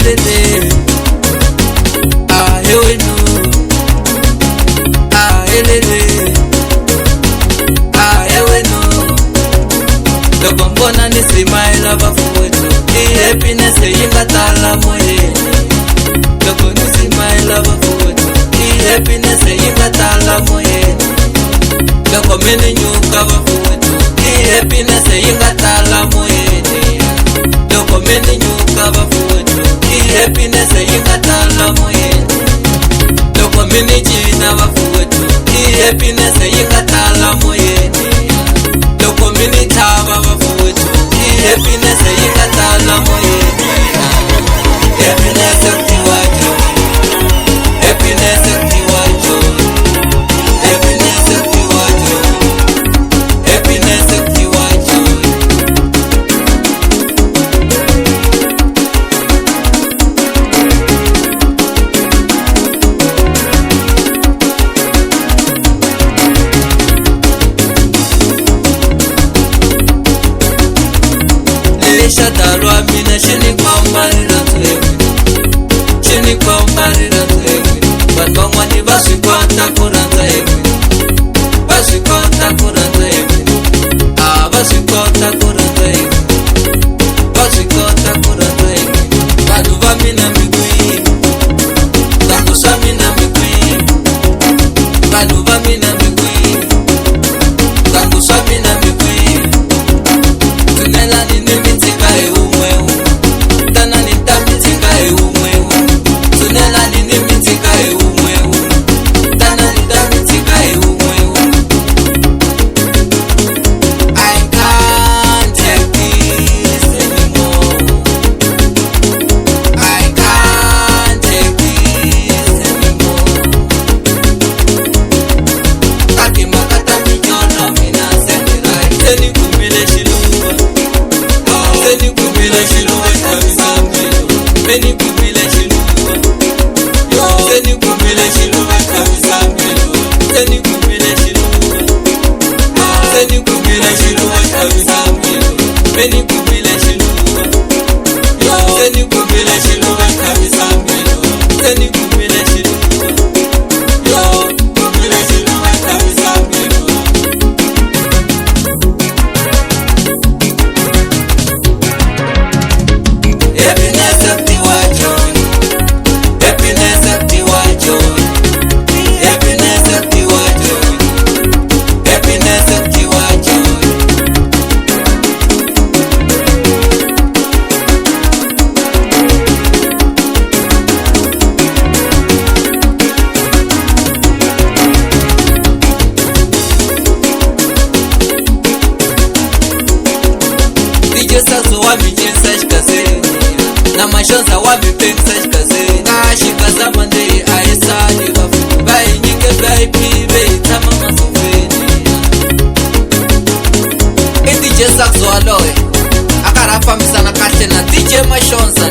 elele ewenu elele ewenu loko mbona nisimaila bafuwetu happiness yingatala moyeni loko nisimaila bafuwetu happiness yingatala moyeni loko mini nyuka bafuwetu happiness yingatala moyeni loko mini nyuka bafuwetu happiness yingatala moyeni loko mini jina bafuwetu happiness yingatala moyeni loko mini thaba bafuwetu happiness yingatala moyeni happiness yaktiwajo happiness yaktiwajo happiness yaktiwajo happiness yaktiwajo Shadalwa mina shini kwa marira tuewe shini kwa marira tuewe Banwa mwani basi kwa takuranta ewe basi kwa takuranta ewe basi kwa takuranta ewe basi kwa takuranta ewe Baduva mina migui Badusa mina migui Baduva mina migui Badusa mina migui Tunela nini Na mashoza wabipensa Xikaza Xigaza mande aisani bafu Bai nyike bai pibe tama masofeni DJ Saxo aloe Akarafa misana kache na DJ Mashonza